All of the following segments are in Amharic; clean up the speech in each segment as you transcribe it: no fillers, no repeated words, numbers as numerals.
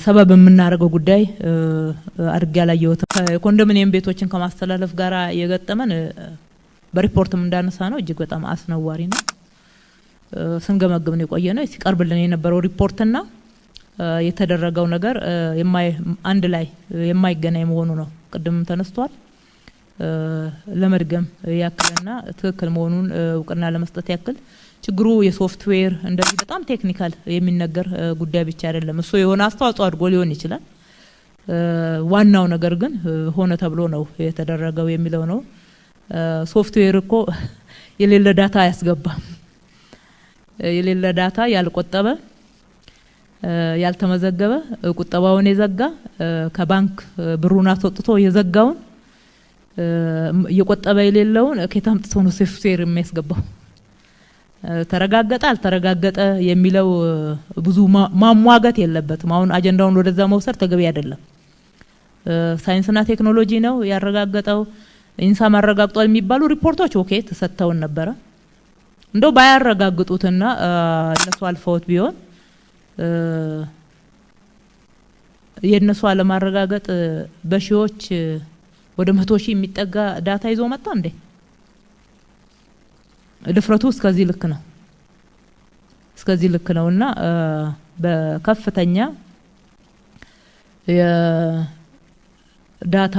ሰበብ የምናደርገው ጉዳይ አድርጋ ያላየሁት ኮንዶሚኒየም ቤቶችን ከማስተላለፍ ጋራ የገጠመን በሪፖርትም እንዳነሳ ነው እጅግ በጣም አስነዋሪ ነው። ስንገመግም ነው የቆየነው ሲቀርብልን የነበረው ሪፖርትና የተደረገው ነገር አንድ ላይ የማይገናኝ መሆኑ ነው። ቅድም ተነስቷል። ለመድገም ያክልና ትክክል መሆኑን እውቅና ለመስጠት ያክል ችግሩ የሶፍትዌር እንደዚህ በጣም ቴክኒካል የሚነገር ጉዳይ ብቻ አይደለም። እሱ የሆነ አስተዋጽኦ አድርጎ ሊሆን ይችላል። ዋናው ነገር ግን ሆነ ተብሎ ነው የተደረገው የሚለው ነው። ሶፍትዌር እኮ የሌለ ዳታ ያስገባም የሌለ ዳታ ያልቆጠበ ያልተመዘገበ ቁጠባውን የዘጋ ከባንክ ብሩን አስወጥቶ የዘጋውን የቆጠበ የሌለውን ከታምጥቶ ነው ሶፍትዌር የሚያስገባው። ተረጋገጠ አልተረጋገጠ የሚለው ብዙ ማሟገት የለበትም። አሁን አጀንዳውን ወደዛ መውሰድ ተገቢ አይደለም። ሳይንስና ቴክኖሎጂ ነው ያረጋገጠው ኢንሳ ማረጋግጧል የሚባሉ ሪፖርቶች ኦኬ ተሰጥተውን ነበር። እንደው ባያረጋግጡትና እነሱ አልፈውት ቢሆን የነሱ አለማረጋገጥ በሺዎች ወደ 100 ሺህ የሚጠጋ ዳታ ይዞ መጣ እንዴ? ድፍረቱ እስከዚህ ልክ ነው። እስከዚህ ልክ ነውና በከፍተኛ የዳታ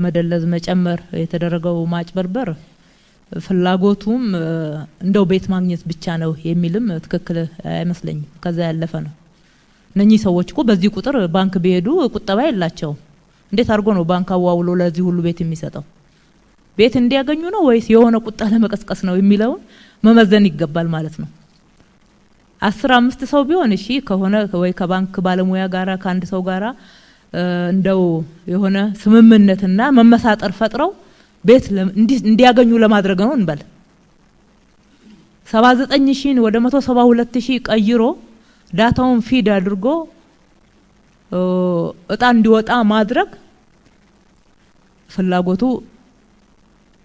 መደለዝ መጨመር የተደረገው ማጭበርበር ፍላጎቱም እንደው ቤት ማግኘት ብቻ ነው የሚልም ትክክል አይመስለኝም። ከዛ ያለፈ ነው። እነኚህ ሰዎች እኮ በዚህ ቁጥር ባንክ ቢሄዱ ቁጠባ የላቸው። እንዴት አድርጎ ነው ባንክ አዋውሎ ለዚህ ሁሉ ቤት የሚሰጠው? ቤት እንዲያገኙ ነው ወይስ የሆነ ቁጣ ለመቀስቀስ ነው የሚለው መመዘን ይገባል ማለት ነው። 15 ሰው ቢሆን እሺ ከሆነ ወይ ከባንክ ባለሙያ ጋራ ከአንድ ሰው ጋራ እንደው የሆነ ስምምነትና መመሳጠር ፈጥረው ቤት እንዲያገኙ ለማድረግ ነው እንበል። 79000 ወደ 172000 ቀይሮ ዳታውን ፊድ አድርጎ እጣ እንዲወጣ ማድረግ ፍላጎቱ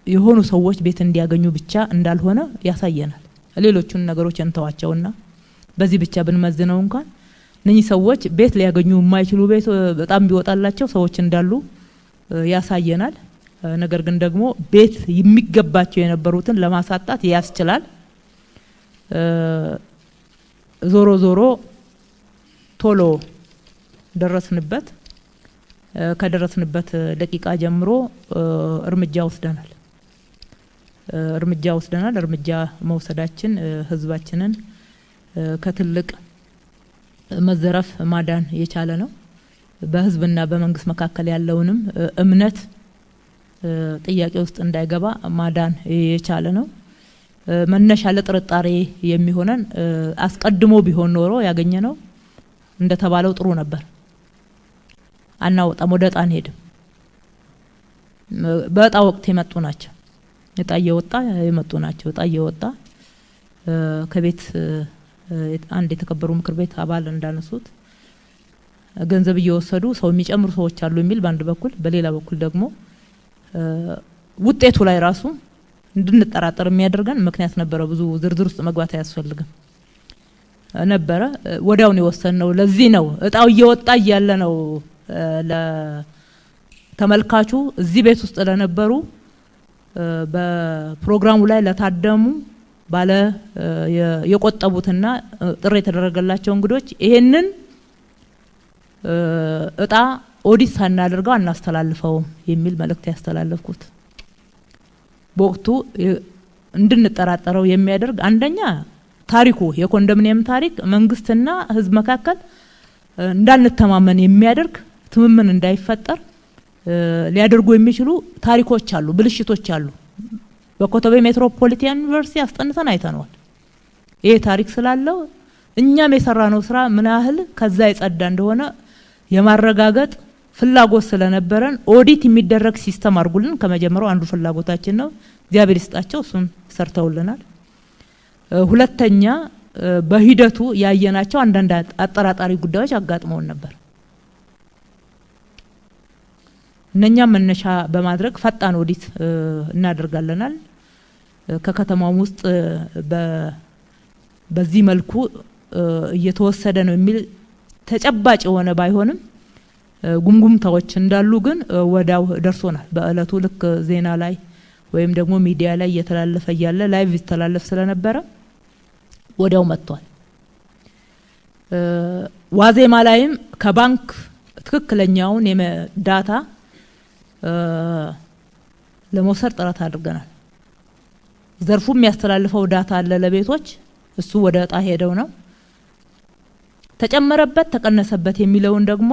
የሆኑ ሰዎች ቤት እንዲያገኙ ብቻ እንዳልሆነ ያሳየናል። ሌሎቹን ነገሮች እንተዋቸውና በዚህ ብቻ ብንመዝነው እንኳን እነኚህ ሰዎች ቤት ሊያገኙ የማይችሉ ቤት በጣም ቢወጣላቸው ሰዎች እንዳሉ ያሳየናል። ነገር ግን ደግሞ ቤት የሚገባቸው የነበሩትን ለማሳጣት ያስችላል። ዞሮ ዞሮ ቶሎ ደረስንበት። ከደረስንበት ደቂቃ ጀምሮ እርምጃ ወስደናል። እርምጃ መውሰዳችን ህዝባችንን ከትልቅ መዘረፍ ማዳን የቻለ ነው። በህዝብና በመንግስት መካከል ያለውንም እምነት ጥያቄ ውስጥ እንዳይገባ ማዳን የቻለ ነው። መነሻ ለጥርጣሬ የሚሆነን አስቀድሞ ቢሆን ኖሮ ያገኘነው እንደተባለው ጥሩ ነበር። አናወጣም፣ ወደ ጣን ሄድም። በጣ ወቅት የመጡ ናቸው። እጣ እየወጣ የመጡ ናቸው። እጣ እየወጣ ከቤት አንድ የተከበሩ ምክር ቤት አባል እንዳነሱት ገንዘብ እየወሰዱ ሰው የሚጨምሩ ሰዎች አሉ የሚል በአንድ በኩል፣ በሌላ በኩል ደግሞ ውጤቱ ላይ ራሱ እንድንጠራጠር የሚያደርገን ምክንያት ነበረ። ብዙ ዝርዝር ውስጥ መግባት አያስፈልግም ነበረ። ወዲያው ነው የወሰነው። ለዚህ ነው እጣው እየወጣ ያለ ነው ለተመልካቹ እዚህ ቤት ውስጥ ለነበሩ በፕሮግራሙ ላይ ለታደሙ ባለ የቆጠቡትና ጥሪ የተደረገላቸው እንግዶች ይሄንን እጣ ኦዲት ሳናደርገው አናስተላልፈው የሚል መልእክት ያስተላለፍኩት። በወቅቱ እንድንጠራጠረው የሚያደርግ አንደኛ ታሪኩ የኮንዶሚኒየም ታሪክ መንግስትና ህዝብ መካከል እንዳንተማመን የሚያደርግ ትምምን እንዳይፈጠር ሊያደርጉ የሚችሉ ታሪኮች አሉ፣ ብልሽቶች አሉ። በኮተቤ ሜትሮፖሊታን ዩኒቨርሲቲ አስጠንተን አይተናል። ይሄ ታሪክ ስላለው እኛም የሰራነው ስራ ምን ያህል ከዛ የጸዳ እንደሆነ የማረጋገጥ ፍላጎት ስለነበረን ኦዲት የሚደረግ ሲስተም አርጉልን ከመጀመሪያው አንዱ ፍላጎታችን ነው። እግዚአብሔር ይስጣቸው እሱን ሰርተውልናል። ሁለተኛ በሂደቱ ያየናቸው አንዳንድ አጠራጣሪ ጉዳዮች አጋጥመውን ነበር። እነኛም መነሻ በማድረግ ፈጣን ኦዲት እናደርጋለናል። ከከተማው ውስጥ በዚህ መልኩ እየተወሰደ ነው የሚል ተጨባጭ የሆነ ባይሆንም ጉምጉምታዎች እንዳሉ ግን ወዳው ደርሶናል በእለቱ ልክ ዜና ላይ ወይም ደግሞ ሚዲያ ላይ እየተላለፈ ያለ ላይቭ ይተላለፍ ስለነበረ ወዳው መጥቷል ዋዜማ ላይም ከባንክ ትክክለኛውን ዳታ ለመውሰድ ጥረት አድርገናል ዘርፉ የሚያስተላልፈው ዳታ አለ ለቤቶች እሱ ወደ እጣ ሄደው ነው ተጨመረበት ተቀነሰበት የሚለውን ደግሞ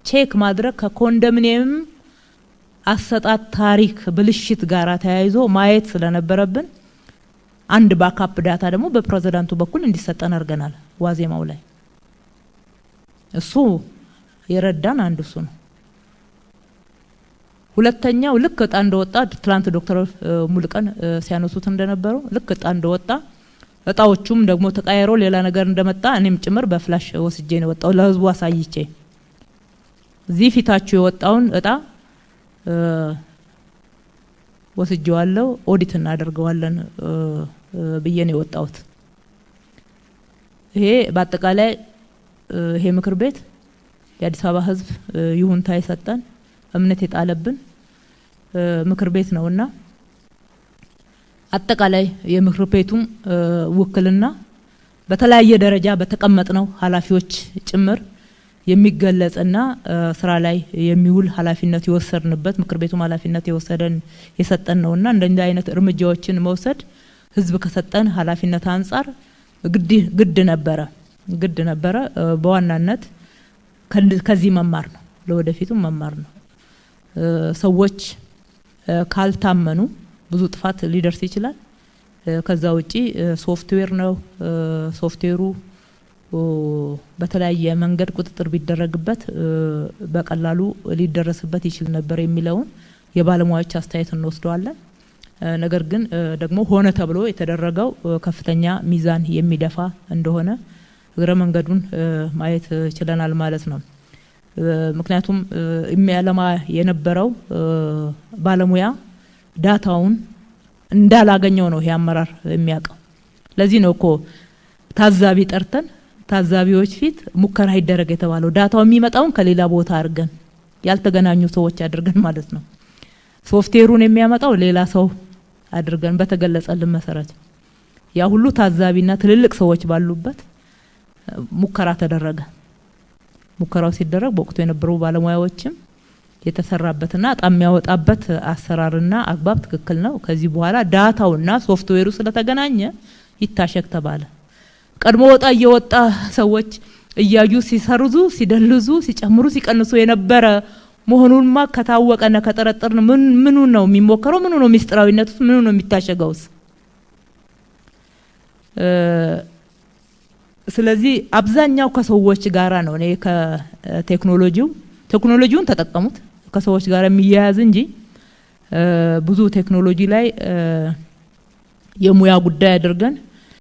ቼክ ማድረግ ከኮንዶሚኒየም አሰጣጥ ታሪክ ብልሽት ጋራ ተያይዞ ማየት ስለነበረብን አንድ ባካፕ ዳታ ደግሞ በፕሬዝዳንቱ በኩል እንዲሰጠን አድርገናል ዋዜማው ላይ እሱ የረዳን አንዱ እሱ ነው ሁለተኛው ልክ እጣ እንደወጣ ትላንት ዶክተር ሙልቀን ሲያነሱት እንደነበረው ልክ እጣ እንደወጣ እጣዎቹም ደግሞ ተቃየሮ ሌላ ነገር እንደመጣ እኔም ጭምር በፍላሽ ወስጄ ነው ወጣው ለህዝቡ አሳይቼ እዚህ ፊታችሁ የወጣውን እጣ ወስጄዋለሁ ኦዲት እናደርገዋለን ብዬ ነው የወጣሁት ይሄ በአጠቃላይ ይሄ ምክር ቤት የአዲስ አበባ ህዝብ ይሁንታ የሰጠን እምነት የጣለብን ምክር ቤት ነውና አጠቃላይ የምክር ቤቱም ውክልና በተለያየ ደረጃ በተቀመጥነው ኃላፊዎች ጭምር የሚገለጽና ስራ ላይ የሚውል ኃላፊነት የወሰድንበት ምክር ቤቱም ኃላፊነት የሰጠን ነውና እንደዚህ አይነት እርምጃዎችን መውሰድ ህዝብ ከሰጠን ኃላፊነት አንፃር ግድ ነበረ በዋናነት ከዚህ መማር ነው ለወደፊቱ መማር ነው ሰዎች ካልታመኑ ብዙ ጥፋት ሊደርስ ይችላል ከዛ ውጪ ሶፍትዌር ነው ሶፍትዌሩ በተለያየ መንገድ ቁጥጥር ቢደረግበት በቀላሉ ሊደረስበት ይችል ነበር የሚለውን የባለሙያዎች አስተያየት እንወስደዋለን ነገር ግን ደግሞ ሆነ ተብሎ የተደረገው ከፍተኛ ሚዛን የሚደፋ እንደሆነ እግረ መንገዱን ማየት ይችላል ማለት ነው ምክንያቱም የሚያለማ የነበረው ባለሙያ ዳታውን እንዳላገኘው ነው ያመራር የሚያቀው ለዚህ ነው እኮ ታዛቢ ጠርተን ታዛቢዎች ፊት ሙከራ ይደረግ የተባለው ዳታው የሚመጣውን ከሌላ ቦታ አድርገን ያልተገናኙ ሰዎች አድርገን ማለት ነው ሶፍትዌሩን የሚያመጣው ሌላ ሰው አድርገን በተገለጸልን መሰረት ያ ሁሉ ታዛቢና ትልልቅ ሰዎች ባሉበት ሙከራ ተደረገ ሙከራው ሲደረግ በወቅቱ የነበሩ ባለሙያዎችም የተሰራበትና ጣም ያወጣበት አሰራርና አግባብ ትክክል ነው ከዚህ በኋላ ዳታውና ሶፍትዌሩ ስለተገናኘ ይታሸክ ተባለ ቀድሞ ወጣ እየወጣ ሰዎች እያዩ ሲሰርዙ ሲደልዙ ሲጨምሩ ሲቀንሱ የነበረ መሆኑንማ ከታወቀና ከጠረጠርን ምኑ ነው የሚሞከረው ምኑ ነው ሚስጥራዊነቱ ምኑ ነው የሚታሸገውስ ስለዚህ አብዛኛው ከሰዎች ጋራ ነው እኔ ቴክኖሎጂውን ተጠቀሙት ከሰዎች ጋር የሚያያዝ እንጂ ብዙ ቴክኖሎጂ ላይ የሙያ ጉዳይ አድርገን